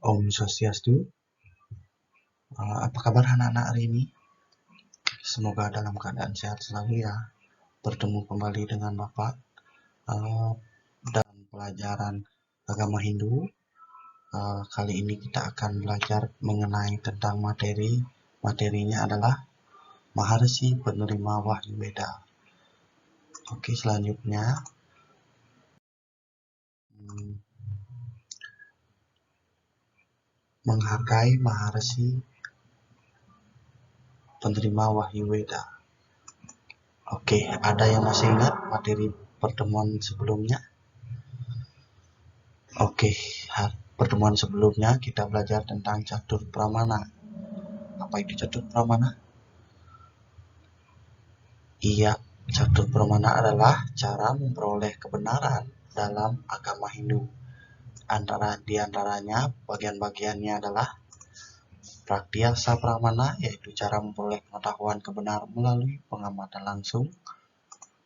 Om Swastiastu. Apa kabar anak-anak hari ini? Semoga dalam keadaan sehat selalu ya. Bertemu kembali dengan Bapak dalam pelajaran agama Hindu. Kali ini kita akan belajar mengenai tentang materinya adalah Maharsi penerima Wahyu Weda. Oke, selanjutnya menghargai Maharsi penerima Wahyu Weda. Oke, ada yang masih ingat materi pertemuan sebelumnya? Oke, pertemuan sebelumnya kita belajar tentang catur pramana. Apa itu catur pramana? Iya, catur pramana adalah cara memperoleh kebenaran dalam agama Hindu. Di antaranya bagian-bagiannya adalah Pratyasa pramana, yaitu cara memperoleh pengetahuan kebenaran melalui pengamatan langsung.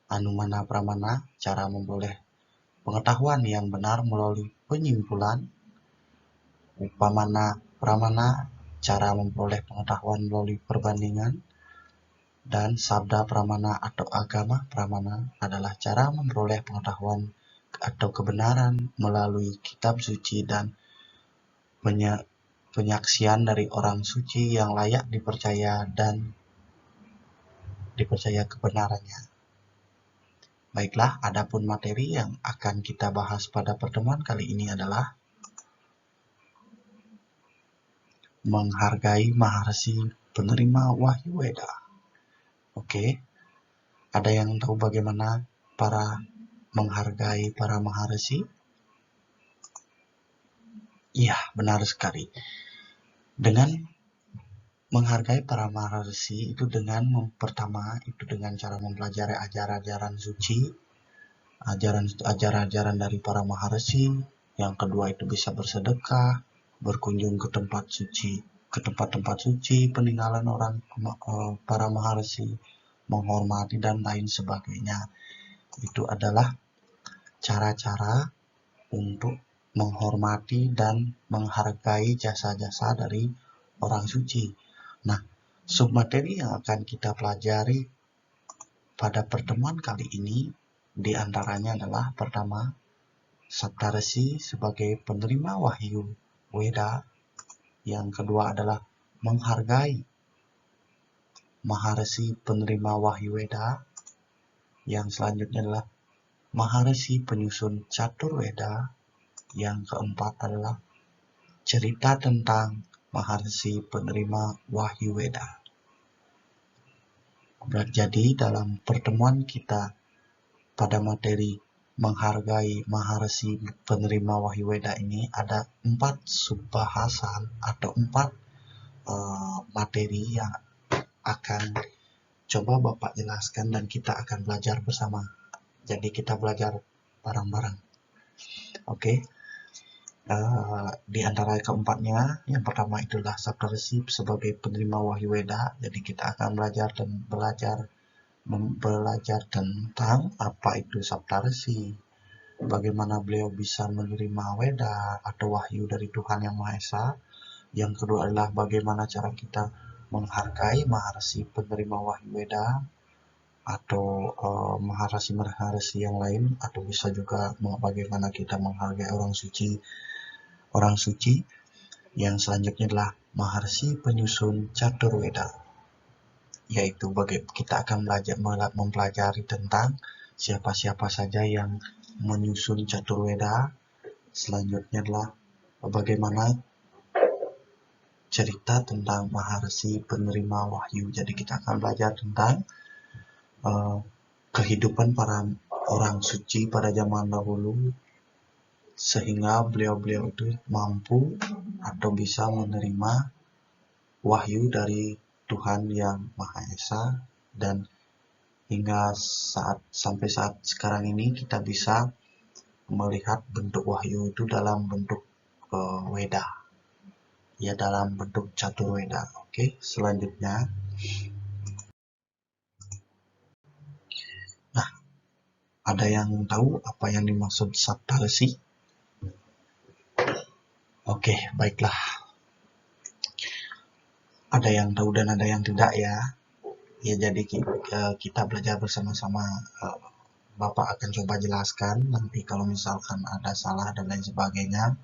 Anumana pramana, cara memperoleh pengetahuan yang benar melalui penyimpulan. Upamana pramana, cara memperoleh pengetahuan melalui perbandingan. Dan sabda pramana atau agama pramana adalah cara memperoleh pengetahuan atau kebenaran melalui kitab suci dan penyaksian dari orang suci yang layak dipercaya dan dipercaya kebenarannya. Baiklah, adapun materi yang akan kita bahas pada pertemuan kali ini adalah menghargai Maharsi penerima Wahyu Weda. Oke, ada yang tahu bagaimana menghargai para Maharsi? Iya, benar sekali. Dengan menghargai para Maharsi itu dengan pertama itu dengan cara mempelajari ajaran-ajaran suci, ajaran-ajaran dari para Maharsi. Yang kedua itu bisa bersedekah, berkunjung ke tempat-tempat suci, peninggalan orang para Maharsi, menghormati dan lain sebagainya. Itu adalah cara-cara untuk menghormati dan menghargai jasa-jasa dari orang suci. Nah, submateri yang akan kita pelajari pada pertemuan kali ini diantaranya adalah pertama, Saptarsi sebagai penerima Wahyu Weda. Yang kedua adalah menghargai Maharsi penerima Wahyu Weda. Yang selanjutnya adalah Maharsi penyusun Catur Weda. Yang keempat adalah cerita tentang Maharsi penerima Wahyu Weda. Jadi dalam pertemuan kita pada materi menghargai Maharsi penerima Wahyu Weda ini ada 4 subbahasan atau 4 materi yang akan coba Bapak jelaskan dan kita akan belajar bersama. Jadi kita belajar bareng-bareng. Oke. Di antara keempatnya, yang pertama itulah Saptarsi sebagai penerima Wahyu Weda. Jadi kita akan belajar tentang apa itu Saptarsi, bagaimana beliau bisa menerima Weda atau Wahyu dari Tuhan Yang Maha Esa. Yang kedua adalah bagaimana cara kita menghargai Maharsi penerima Wahyu Weda atau Maharsi yang lain, atau bisa juga bagaimana kita menghargai orang suci. Yang selanjutnya adalah Maharsi penyusun Catur Weda, yaitu kita akan mempelajari tentang siapa-siapa saja yang menyusun Catur Weda. Selanjutnya adalah bagaimana cerita tentang Maharsi penerima Wahyu. Jadi kita akan belajar tentang kehidupan para orang suci pada zaman dahulu, sehingga beliau-beliau itu mampu atau bisa menerima wahyu dari Tuhan Yang Maha Esa, dan hingga sampai saat sekarang ini kita bisa melihat bentuk wahyu itu dalam bentuk Weda, ya, dalam bentuk Catur Weda. Oke, selanjutnya, nah, ada yang tahu apa yang dimaksud Saptarsi? Oke, baiklah. Ada yang tahu dan ada yang tidak ya. Ya, jadi kita belajar bersama-sama. Bapak akan coba jelaskan. Nanti kalau misalkan ada salah dan lain sebagainya,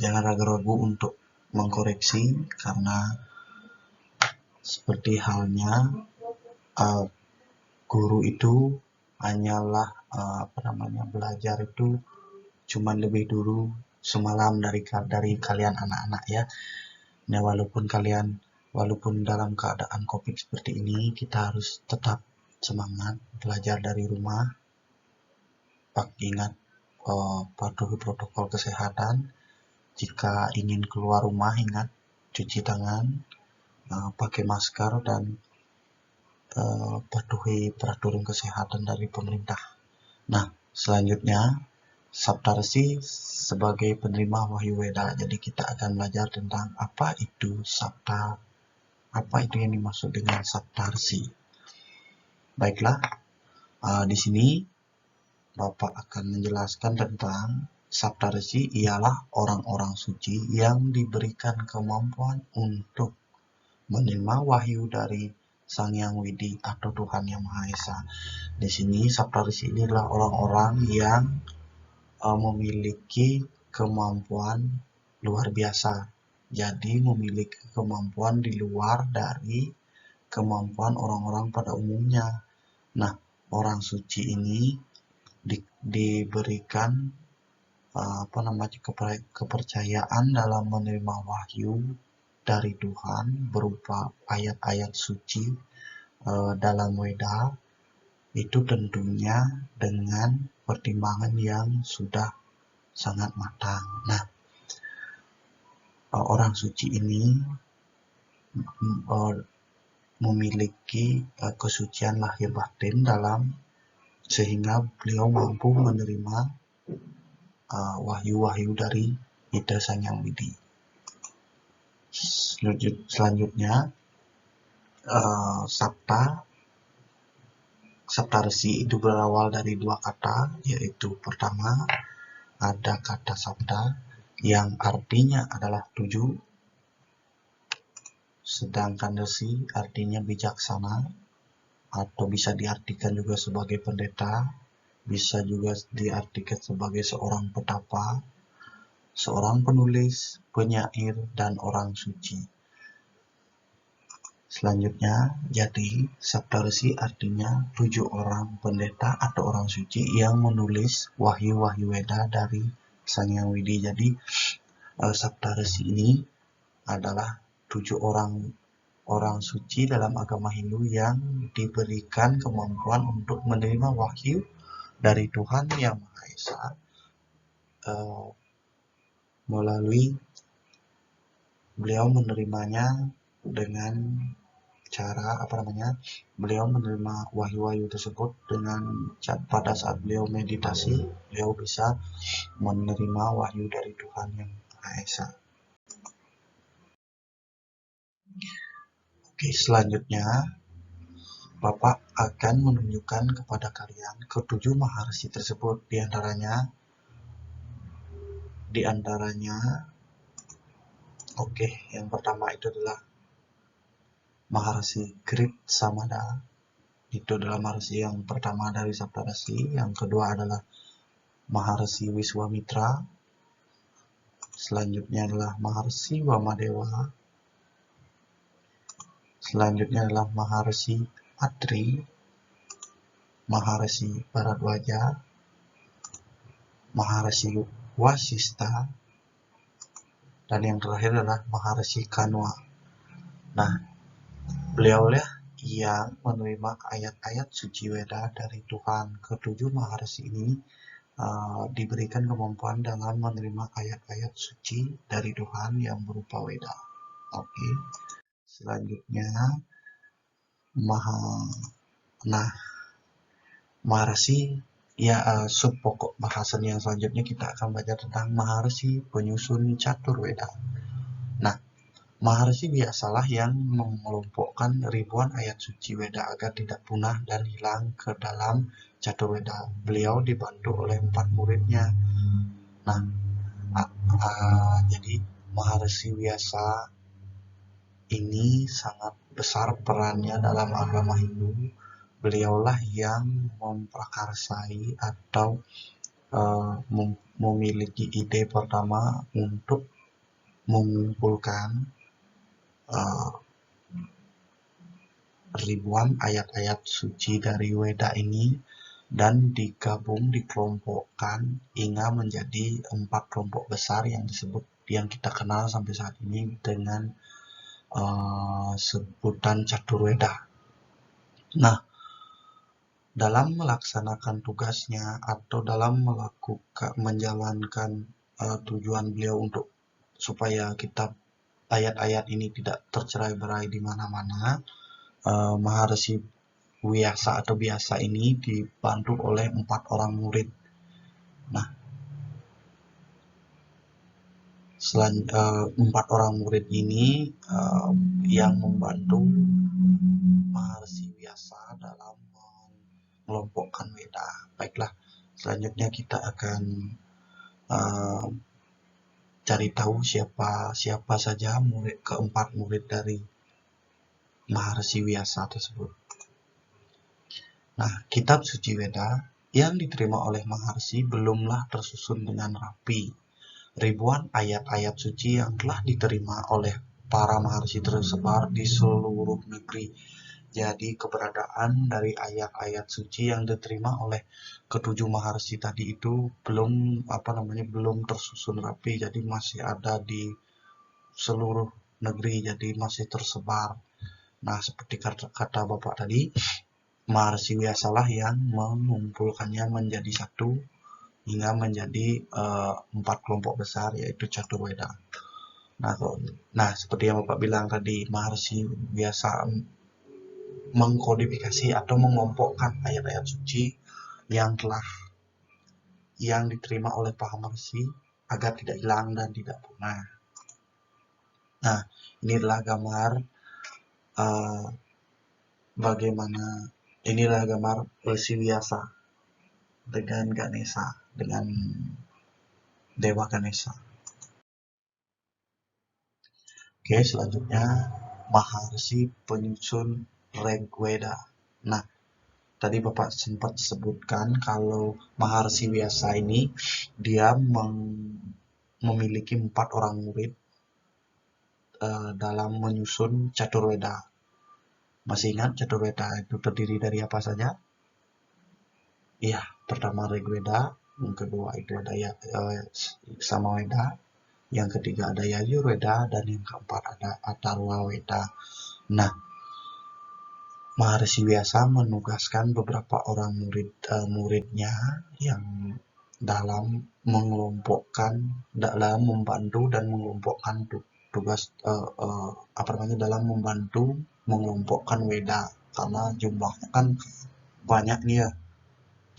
jangan ragu-ragu untuk mengkoreksi, karena seperti halnya guru itu hanyalah belajar itu cuman lebih dulu semalam dari kalian anak-anak ya. Nah, walaupun dalam keadaan COVID seperti ini, kita harus tetap semangat belajar dari rumah. Ingat, patuhi protokol kesehatan. Jika ingin keluar rumah, ingat cuci tangan, pakai masker, dan patuhi peraturan kesehatan dari pemerintah. Nah, selanjutnya Saptarsi sebagai penerima Wahyu Weda. Jadi kita akan belajar tentang apa itu Sapta, apa itu yang dimaksud dengan Saptarsi. Baiklah, di sini Bapak akan menjelaskan tentang Saptarsi ialah orang-orang suci yang diberikan kemampuan untuk menerima wahyu dari Sang Yang Widi atau Tuhan Yang Maha Esa. Di sini Saptarsi ini adalah orang-orang yang memiliki kemampuan luar biasa. Jadi memiliki kemampuan di luar dari kemampuan orang-orang pada umumnya. Nah, orang suci ini diberikan kepercayaan dalam menerima wahyu dari Tuhan berupa ayat-ayat suci dalam Weda, itu tentunya dengan pertimbangan yang sudah sangat matang. Nah, orang suci ini memiliki kesucian lahir batin sehingga beliau mampu menerima wahyu-wahyu dari Ida Sang Yang Widi. Selanjutnya, Saptarsi itu berawal dari dua kata, yaitu pertama ada kata Sapta yang artinya adalah 7, sedangkan Resi artinya bijaksana, atau bisa diartikan juga sebagai pendeta, bisa juga diartikan sebagai seorang petapa, seorang penulis, penyair, dan orang suci. Selanjutnya, jadi Saptarsi artinya 7 orang pendeta atau orang suci yang menulis wahyu-wahyu Weda dari Sang Yang Widi. Jadi Saptarsi ini adalah 7 orang suci dalam agama Hindu yang diberikan kemampuan untuk menerima wahyu dari Tuhan Yang Maha Esa melalui beliau menerimanya dengan cara beliau menerima wahyu-wahyu tersebut dengan pada saat beliau meditasi, beliau bisa menerima wahyu dari Tuhan Yang Maha Esa. Oke, selanjutnya Bapak akan menunjukkan kepada kalian ketujuh maharsi tersebut. Di antaranya, yang pertama itu adalah Maharsi Grit Samada. Itu adalah maharsi yang pertama dari Saptarsi. Yang kedua adalah Maharsi Wiswamitra. Selanjutnya adalah Maharsi Wamadewa. Selanjutnya adalah Maharsi Atri, Maharsi Bharadwaja, Maharsi Wasista, dan yang terakhir adalah Maharsi Kanwa. Nah, beliaulah yang menerima ayat-ayat suci Weda dari Tuhan. Ketujuh maharsi ini diberikan kemampuan dalam menerima ayat-ayat suci dari Tuhan yang berupa Weda. Oke. Selanjutnya Maharsi sub pokok bahasan yang selanjutnya kita akan belajar tentang Maharsi penyusun catur Weda. Nah, Maharsi biasalah yang mengelompokkan ribuan ayat suci Weda agar tidak punah dan hilang ke dalam catur Weda. Beliau dibantu oleh 4 muridnya. Nah, Maharsi Vyasa ini sangat besar perannya dalam agama Hindu. Beliaulah yang memprakarsai atau memiliki ide pertama untuk mengumpulkan ribuan ayat-ayat suci dari Weda ini dan digabung, dikelompokkan hingga menjadi 4 kelompok besar yang kita kenal sampai saat ini dengan sebutan Caturweda. Nah, dalam melaksanakan tugasnya atau dalam menjalankan tujuan beliau untuk supaya kitab ayat-ayat ini tidak tercerai-berai di mana-mana, Maharsi Vyasa atau Biasa ini dibantu oleh 4 orang murid. Nah, 4 orang murid ini yang membantu Maharsi Vyasa dalam mengelompokkan Weda. Baiklah, selanjutnya kita akan cari tahu siapa saja keempat murid dari Maharsi Vyasa tersebut. Nah, kitab suci Weda yang diterima oleh Maharsi belumlah tersusun dengan rapi. Ribuan ayat-ayat suci yang telah diterima oleh para Maharsi tersebar di seluruh negeri. Jadi keberadaan dari ayat-ayat suci yang diterima oleh ketujuh Maharsi tadi itu belum tersusun rapi, jadi masih ada di seluruh negeri, jadi masih tersebar. Nah, seperti kata Bapak tadi, Maharsi Vyasalah yang mengumpulkannya menjadi satu hingga menjadi 4 kelompok besar, yaitu Caturweda. Nah, seperti yang Bapak bilang tadi, Maharsi Vyasa mengkodifikasi atau mengelompokkan ayat-ayat suci yang diterima oleh para Maharsi agar tidak hilang dan tidak punah. Nah, ini adalah gambar inilah gambar Maharsi Vyasa dengan Ganesha, dengan Dewa Ganesha. Oke, selanjutnya Maharsi penyusun Rigveda. Nah, tadi Bapak sempat sebutkan kalau Maharsi Vyasa ini dia memiliki 4 orang murid dalam menyusun Caturweda. Masih ingat Caturweda itu terdiri dari apa saja? Iya, pertama Rigveda, yang kedua itu ada Samaweda, yang ketiga ada Yajurweda, dan yang keempat ada Atharvaveda. Nah, Maharsi Vyasa menugaskan beberapa orang muridnya yang dalam membantu dan mengelompokkan tugas dalam membantu mengelompokkan Weda, karena jumlahnya kan banyak nih ya.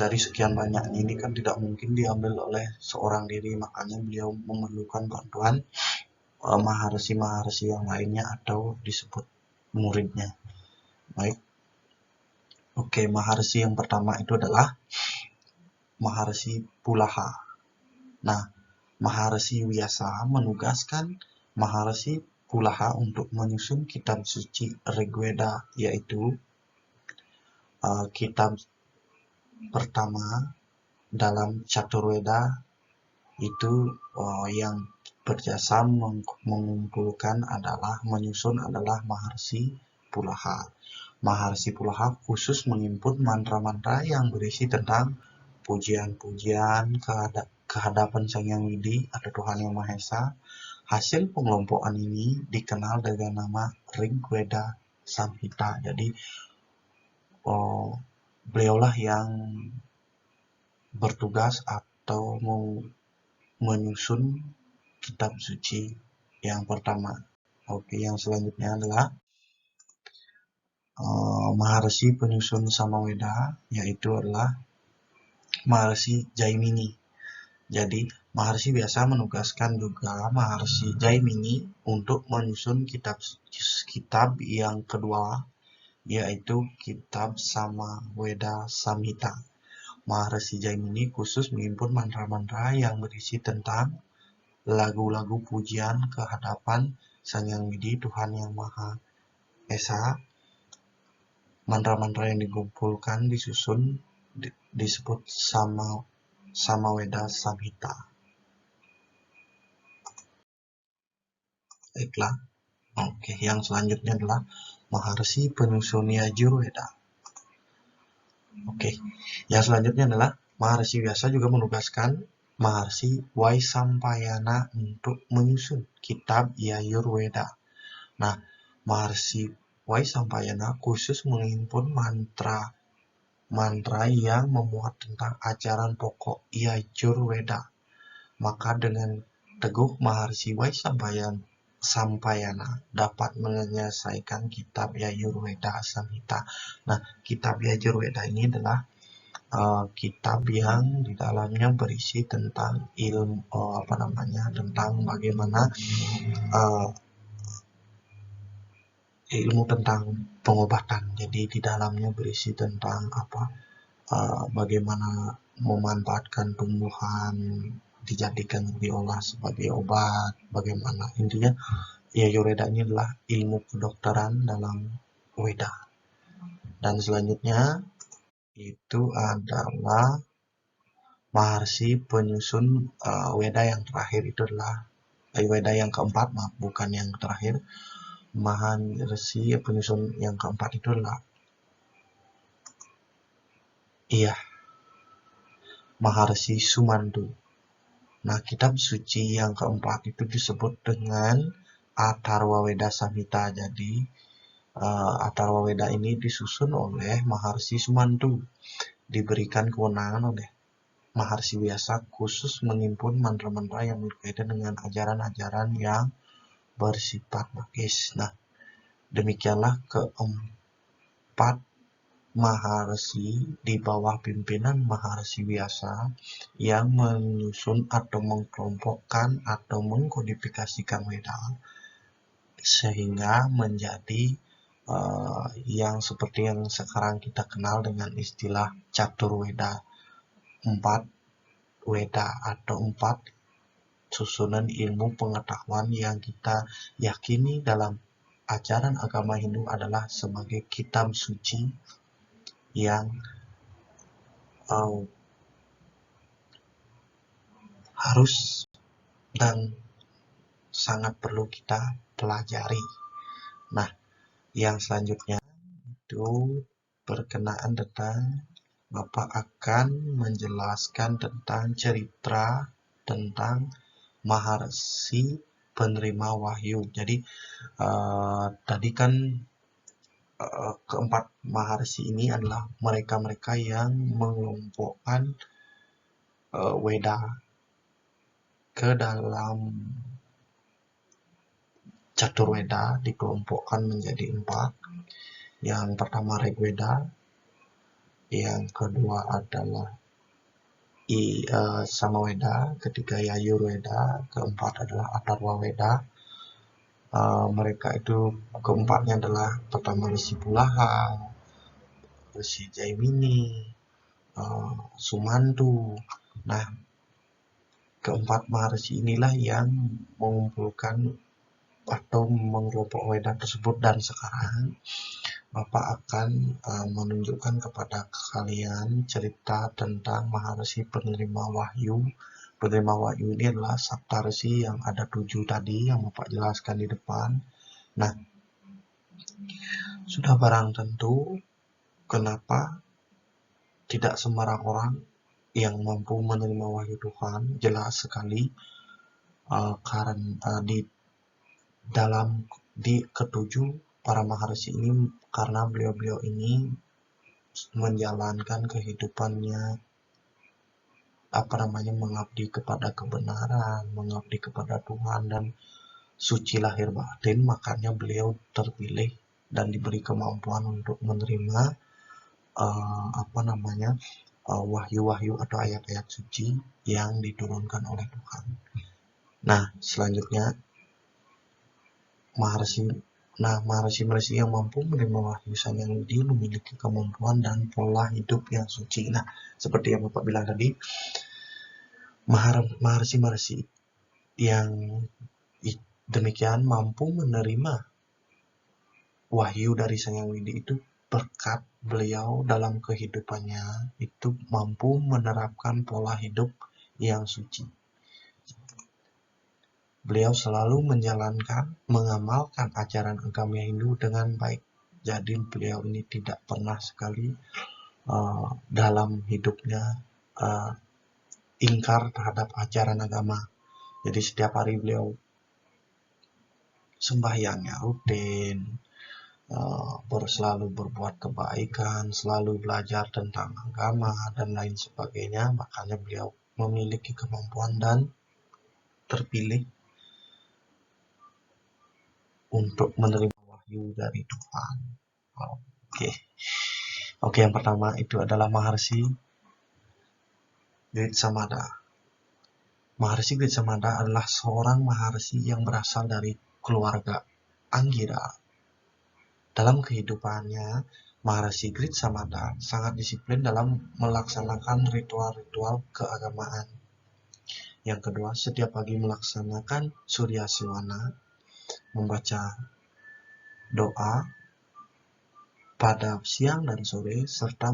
Dari sekian banyak ini kan tidak mungkin diambil oleh seorang diri, makanya beliau memerlukan bantuan Maharsi yang lainnya atau disebut muridnya. Baik. Oke, Maharsi yang pertama itu adalah Maharsi Pulaha. Nah, Maharsi Vyasa menugaskan Maharsi Pulaha untuk menyusun kitab suci Rigveda, yaitu kitab pertama dalam Caturweda itu yang berjasa menyusun adalah Maharsi Pulaha. Maharsi Pulaha khusus menginput mantra-mantra yang berisi tentang pujian-pujian kehadapan Sang Hyang Widi atau Tuhan Yang Maha Esa. Hasil pengelompokan ini dikenal dengan nama Rigveda Samhita. Jadi beliaulah yang bertugas atau menyusun kitab suci yang pertama. Oke, yang selanjutnya adalah Maharsi penyusun Samaweda, yaitu adalah Maharsi Jaimini. Jadi Maharsi biasa menugaskan juga Maharsi Jaimini untuk menyusun kitab yang kedua, yaitu kitab Samaweda Samhita. Maharsi Jaimini khusus mengimpun mantra-mantra yang berisi tentang lagu-lagu pujian ke hadapan Sang Yang Widi Tuhan Yang Maha Esa. Mantra-mantra yang dikumpulkan disusun disebut Samaweda Samhita. Baiklah. Oke, yang selanjutnya adalah Maharsi penyusun Yajurveda. Oke, yang selanjutnya adalah Maharsi Vyasa juga menugaskan Maharsi Vaisampayana untuk menyusun kitab Yajurveda. Nah, Maharsi Vaisampayana khusus menghimpun mantra yang memuat tentang ajaran pokok Yajurveda. Maka dengan teguh Maharsi Vaisampayana dapat menyelesaikan kitab Yajurveda Samhita. Nah, kitab Yajurveda ini adalah kitab yang di dalamnya berisi tentang tentang bagaimana ilmu tentang pengobatan. Jadi di dalamnya berisi tentang bagaimana memanfaatkan tumbuhan dijadikan diolah sebagai obat, bagaimana intinya Yajurveda ini adalah ilmu kedokteran dalam Weda. Dan selanjutnya itu adalah Maharsi penyusun Weda yang terakhir, itu adalah Weda yang keempat, bukan yang terakhir. Maharsi penyusun yang keempat itu adalah Maharsi Sumanto. Nah, kitab suci yang keempat itu disebut dengan Atharva Veda Samhita. Jadi Atharva Veda ini disusun oleh Maharsi Sumanto, diberikan kewenangan oleh Maharsi Vyasa khusus mengimpun mantra-mantra yang berkaitan dengan ajaran-ajaran yang bersifat magis. Nah, demikianlah keempat Maharsi di bawah pimpinan Maharsi Vyasa yang menyusun atau mengkelompokkan atau mengkodifikasikan Weda sehingga menjadi yang seperti yang sekarang kita kenal dengan istilah Catur Weda, 4 Weda atau 4 susunan ilmu pengetahuan yang kita yakini dalam ajaran agama Hindu adalah sebagai kitab suci yang harus dan sangat perlu kita pelajari. Nah, yang selanjutnya itu berkenaan tentang Bapak akan menjelaskan tentang cerita tentang Maharsi penerima wahyu. Jadi tadi kan keempat Maharsi ini adalah mereka-mereka yang mengelompokkan Weda ke dalam Catur Weda, dikelompokkan menjadi 4. Yang pertama Rigveda, yang kedua adalah Samaweda, ketiga Yajurveda, keempat adalah Atharva Veda. Mereka itu keempatnya adalah pertama Resi Pulaha, Resi Jaimini, Sumanto. Nah, keempat Maharsi inilah yang mengumpulkan atau mengelompok Weda tersebut, dan sekarang Bapak akan menunjukkan kepada kalian cerita tentang Maharsi penerima wahyu. Penerima wahyu ini adalah Saptarsi yang ada 7 tadi yang Bapak jelaskan di depan. Nah, sudah barang tentu kenapa tidak sembarang orang yang mampu menerima wahyu Tuhan. Jelas sekali karena di ketujuh para Maharsi ini, karena beliau-beliau ini menjalankan kehidupannya mengabdi kepada kebenaran, mengabdi kepada Tuhan dan suci lahir batin, makanya beliau terpilih dan diberi kemampuan untuk menerima wahyu-wahyu atau ayat-ayat suci yang diturunkan oleh Tuhan. Nah, selanjutnya Maharsi yang mampu menerima wahyu Sang Yang Widi memiliki kemampuan dan pola hidup yang suci. Nah, seperti yang Bapak bilang tadi, Maharsi yang demikian mampu menerima wahyu dari Sang Yang Widi itu berkat beliau dalam kehidupannya itu mampu menerapkan pola hidup yang suci. Beliau selalu mengamalkan ajaran agama Hindu dengan baik. Jadi beliau ini tidak pernah sekali dalam hidupnya ingkar terhadap ajaran agama. Jadi setiap hari beliau sembahyangnya rutin, selalu berbuat kebaikan, selalu belajar tentang agama dan lain sebagainya. Makanya beliau memiliki kemampuan dan terpilih untuk menerima wahyu dari Tuhan. Oke, yang pertama itu adalah Maharsi Gritsamada. Maharsi Gritsamada adalah seorang maharsi yang berasal dari keluarga Anggira. Dalam kehidupannya, Maharsi Gritsamada sangat disiplin dalam melaksanakan ritual-ritual keagamaan. Yang kedua, setiap pagi melaksanakan Surya Siwana, membaca doa pada siang dan sore, serta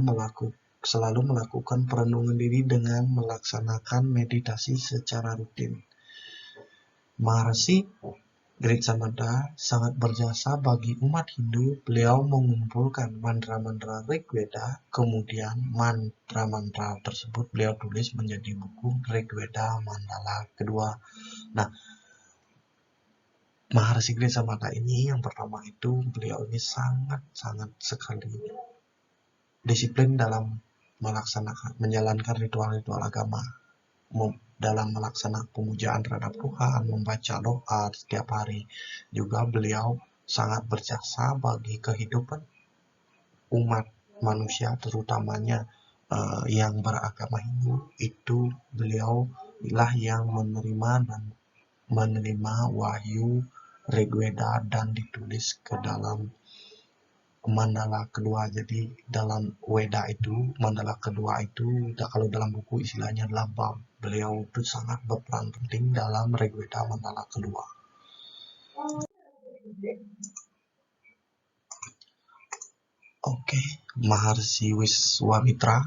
selalu melakukan perenungan diri dengan melaksanakan meditasi secara rutin. Maharsi Gritsamada sangat berjasa bagi umat Hindu. Beliau mengumpulkan mantra-mantra Rigveda, kemudian mantra-mantra tersebut beliau tulis menjadi buku Rigveda Mandala kedua. Nah, Maharsi Gritsamada ini yang pertama itu beliau ini sangat sekali disiplin dalam menjalankan ritual-ritual agama, dalam melaksanakan pemujaan terhadap Tuhan, membaca doa setiap hari. Juga beliau sangat berjasa bagi kehidupan umat manusia, terutamanya yang beragama Hindu. Itu beliau lah yang menerima wahyu Rigveda dan ditulis ke dalam mandala kedua. Jadi dalam Weda itu, mandala kedua itu, kalau dalam buku istilahnya adalah bab. Beliau itu sangat berperan penting dalam Rigveda mandala kedua. Oke, Maharsi Wiswamitra.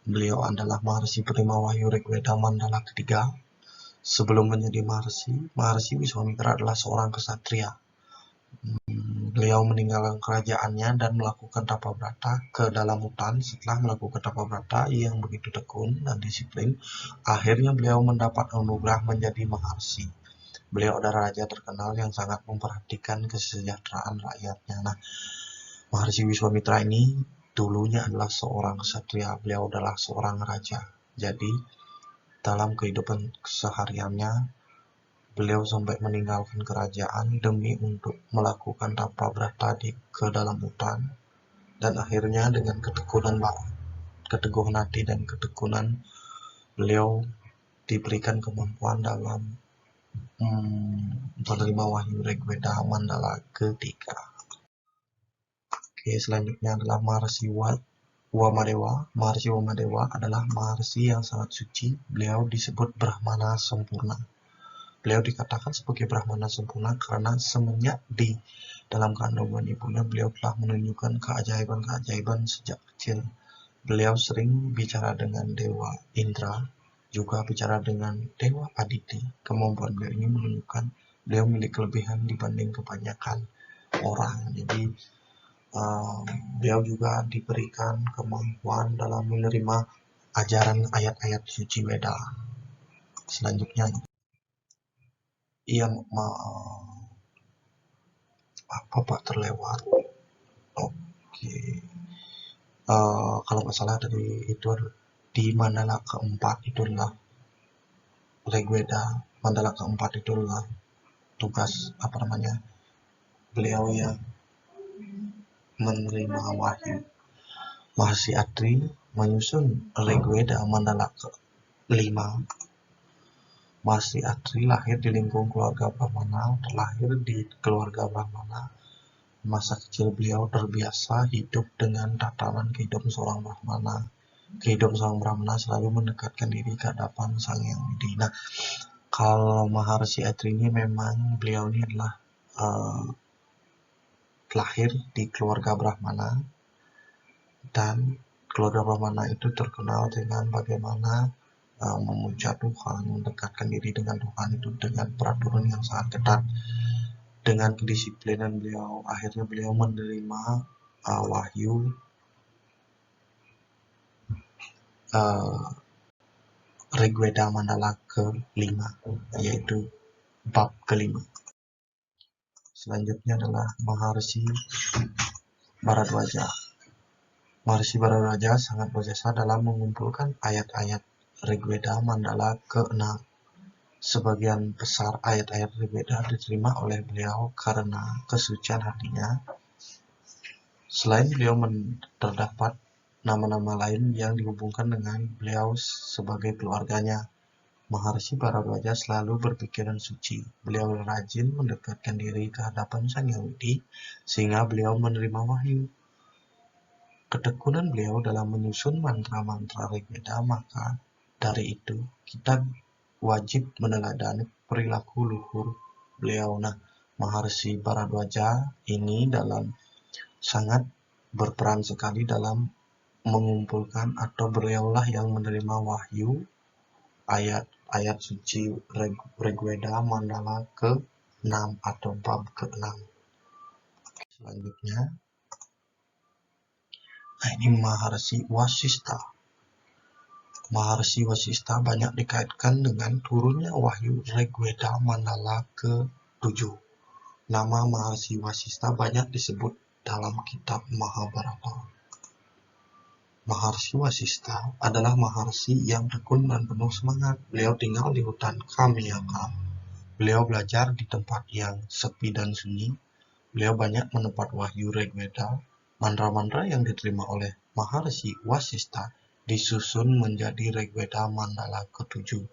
Beliau adalah Maharsi penerima wahyu Rigveda mandala ketiga. Sebelum menjadi Maharsi Wiswamitra adalah seorang ksatria. Beliau meninggalkan kerajaannya dan melakukan tapa brata ke dalam hutan. Setelah melakukan tapa brata yang begitu tekun dan disiplin, akhirnya beliau mendapat anugerah menjadi Maharsi. Beliau adalah raja terkenal yang sangat memperhatikan kesejahteraan rakyatnya. Nah, Maharsi Wiswamitra ini dulunya adalah seorang ksatria. Beliau adalah seorang raja. Jadi dalam kehidupan kesehariannya, beliau sampai meninggalkan kerajaan demi untuk melakukan tapa brata ke dalam hutan, dan akhirnya dengan keteguhan hati dan ketekunan, beliau diberikan kemampuan dalam menerima wahyu Rigveda mandala ketiga. Oke, selanjutnya adalah Maharsi Wamadewa. Maharsi Wamadewa adalah Maharsi yang sangat suci. Beliau disebut Brahmana sempurna. Beliau dikatakan sebagai Brahmana sempurna karena semenjak di dalam kandungan ibunya beliau telah menunjukkan keajaiban-keajaiban sejak kecil. Beliau sering bicara dengan Dewa Indra, juga bicara dengan Dewa Aditi. Kemampuan beliau ini menunjukkan beliau memiliki kelebihan dibanding kebanyakan orang. Jadi beliau juga diberikan kemampuan dalam menerima ajaran ayat-ayat suci Weda. Selanjutnya, Pak terlewat. Oke. Kalau nggak salah dari itu di mandala keempat itu adalah Rigveda. Mandala keempat itu adalah tugas beliau yang menerima wahyu. Maharsi Atri menyusun Rigveda mandala ke-5. Maharsi Atri lahir di lingkungan keluarga Brahmana, terlahir di keluarga Brahmana. Masa kecil beliau terbiasa hidup dengan tatanan kehidupan seorang Brahmana. Kehidupan seorang Brahmana selalu mendekatkan diri ke hadapan Sang Yang Widi. Nah, Kalau Maharshi Atri ini memang beliau ini adalah lahir di keluarga Brahmana, dan keluarga Brahmana itu terkenal dengan bagaimana memuja Tuhan, mendekatkan diri dengan Tuhan itu dengan peraturan yang sangat ketat. Dengan kedisiplinan beliau, akhirnya beliau menerima wahyu Rigveda Mandala ke-5, yaitu bab ke-5. Selanjutnya adalah Maharshi Bharadwaja. Maharshi Bharadwaja sangat berjasa dalam mengumpulkan ayat-ayat Rigveda Mandala ke-6. Sebagian besar ayat-ayat Rigveda diterima oleh beliau karena kesucian hatinya. Selain beliau terdapat nama-nama lain yang dihubungkan dengan beliau sebagai keluarganya. Maharshi Bharadwaja selalu berpikiran suci. Beliau rajin mendekatkan diri ke hadapan Sang Hyang Widi sehingga beliau menerima wahyu. Ketekunan beliau dalam menyusun mantra-mantra Rigveda, maka dari itu kita wajib meneladani perilaku luhur beliau. Nah, Maharshi Bharadwaja ini sangat berperan sekali dalam mengumpulkan, atau beliaulah yang menerima wahyu ayat suci Rigveda Mandala ke-6 atau bab ke-6. Selanjutnya, ini Maharshi Vasistha. Maharshi Vasistha banyak dikaitkan dengan turunnya wahyu Rigveda Mandala ke-7. Nama Maharshi Vasistha banyak disebut dalam kitab Mahabharata. Maharshi Vasistha adalah Maharshi yang tekun dan penuh semangat. Beliau tinggal di hutan Kamyaka. Beliau belajar di tempat yang sepi dan sunyi. Beliau banyak mendapat wahyu Rigveda. Mantra-mantra yang diterima oleh Maharshi Vasistha disusun menjadi Rigveda Mandala ke-7.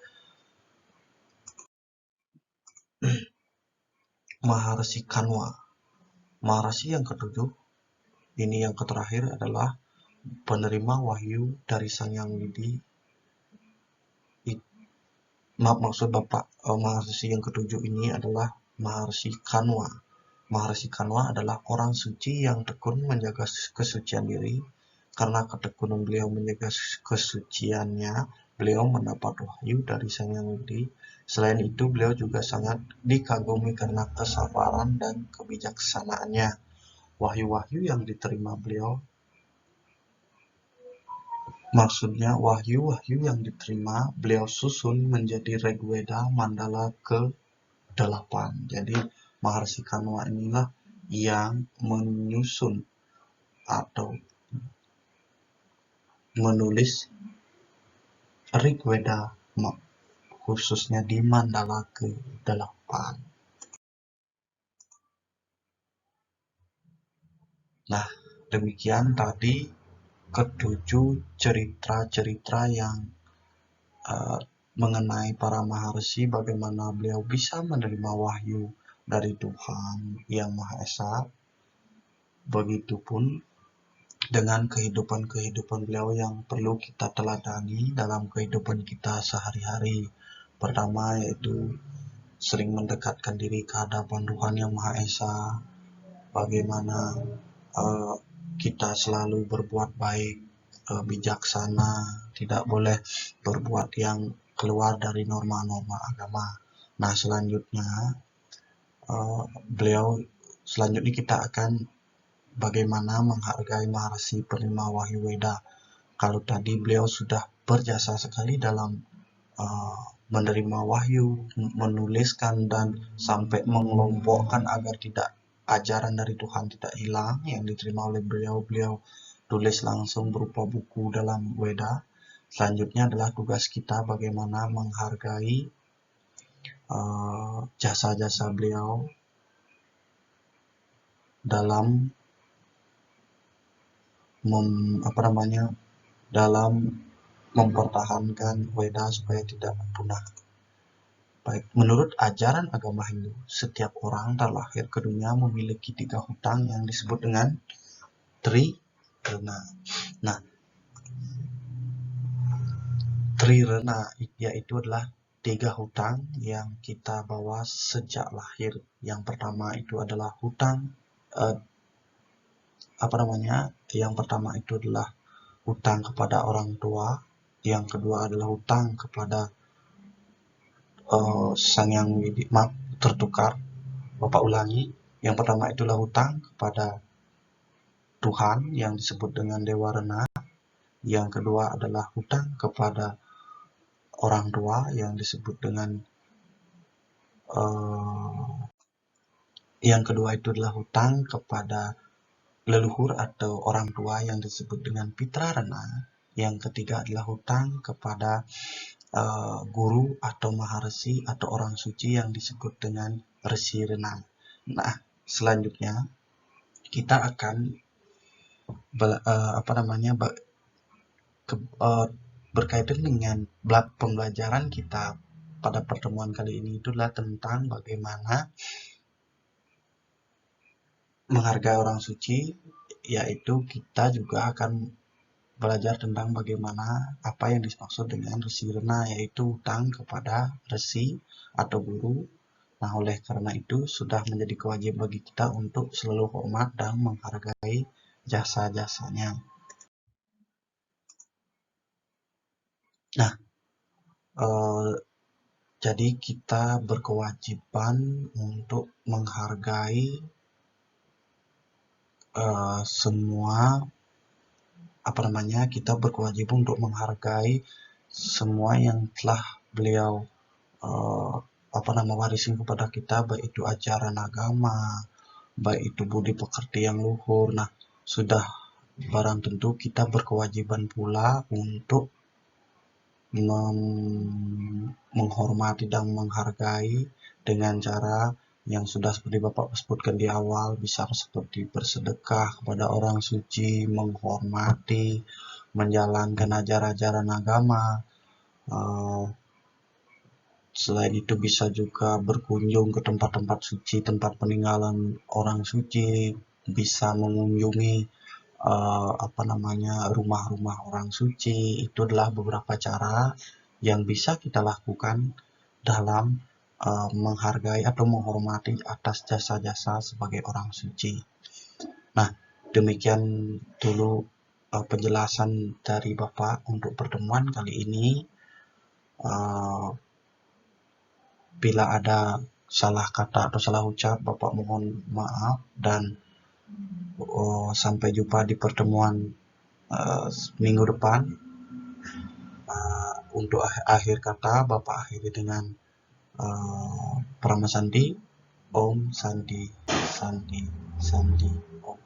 Maharshi Kanwa. Maharshi yang ke-7, ini yang terakhir, adalah penerima wahyu dari Sang Hyang Widi. Maksud Bapak Maharshi yang ke-7 ini adalah Maharshi Kanwa. Maharshi Kanwa adalah orang suci yang tekun menjaga kesucian diri. Karena ketekunan beliau menjaga kesuciannya, beliau mendapat wahyu dari Sang Hyang Widi. Selain itu, beliau juga sangat dikagumi karena kesabaran dan kebijaksanaannya. Wahyu-wahyu yang diterima beliau, maksudnya wahyu-wahyu yang diterima beliau susun menjadi Rigveda Mandala ke-8. Jadi Maharshi Kanwa inilah yang menyusun atau menulis Rigveda, khususnya di Mandala ke-8. Nah, demikian tadi ke-7 cerita-cerita yang mengenai para Maharshi, bagaimana beliau bisa menerima wahyu dari Tuhan Yang Maha Esa. Begitupun dengan kehidupan beliau yang perlu kita teladani dalam kehidupan kita sehari-hari. Pertama, yaitu sering mendekatkan diri ke hadapan Tuhan Yang Maha Esa. Bagaimana kita selalu berbuat baik, bijaksana, tidak boleh berbuat yang keluar dari norma-norma agama. Nah, selanjutnya kita akan bagaimana menghargai Maharshi penerima wahyu Weda. Kalau tadi beliau sudah berjasa sekali dalam menerima wahyu, menuliskan dan sampai mengelompokkan agar tidak ajaran dari Tuhan tidak hilang yang diterima oleh beliau tulis langsung berupa buku dalam Weda. Selanjutnya adalah tugas kita bagaimana menghargai jasa-jasa beliau dalam dalam mempertahankan Weda supaya tidak punah. Baik, menurut ajaran agama Hindu, setiap orang terlahir ke dunia memiliki 3 hutang yang disebut dengan Trirena. Nah, Trirena yaitu adalah 3 hutang yang kita bawa sejak lahir. Yang pertama itu adalah hutang Yang pertama itu adalah hutang kepada orang tua. Yang kedua adalah hutang kepada sang yang tertukar. Bapak ulangi. Yang pertama itulah hutang kepada Tuhan yang disebut dengan Dewa Rena. Yang kedua adalah hutang kepada orang tua yang disebut dengan yang kedua itu adalah hutang kepada leluhur atau orang tua yang disebut dengan Pitra Rena. Yang ketiga adalah hutang kepada guru atau maharesi atau orang suci yang disebut dengan Resi Rena. Nah, selanjutnya kita akan berkaitan dengan pembelajaran kita pada pertemuan kali ini itulah tentang bagaimana menghargai orang suci, yaitu kita juga akan belajar tentang bagaimana apa yang dimaksud dengan Resi Rena, yaitu hutang kepada resi atau guru. Nah, oleh karena itu sudah menjadi kewajiban bagi kita untuk selalu hormat dan menghargai jasa-jasanya. Nah, jadi kita berkewajiban untuk menghargai kita berkewajiban untuk menghargai semua yang telah beliau warisin kepada kita, baik itu ajaran agama, baik itu budi pekerti yang luhur. Nah, sudah barang tentu kita berkewajiban pula untuk menghormati dan menghargai dengan cara yang sudah seperti Bapak sebutkan di awal, bisa seperti bersedekah kepada orang suci, menghormati, menjalankan ajaran-ajaran agama. Selain itu bisa juga berkunjung ke tempat-tempat suci, tempat peninggalan orang suci, bisa mengunjungi rumah-rumah orang suci. Itu adalah beberapa cara yang bisa kita lakukan dalam menghargai atau menghormati atas jasa-jasa sebagai orang suci. Nah, demikian dulu penjelasan dari Bapak untuk pertemuan kali ini. Bila ada salah kata atau salah ucap, Bapak mohon maaf, dan sampai jumpa di pertemuan minggu depan. Untuk akhir kata, Bapak akhiri dengan Parama Sandi, Om Sandi, Sandi, Sandi, Om.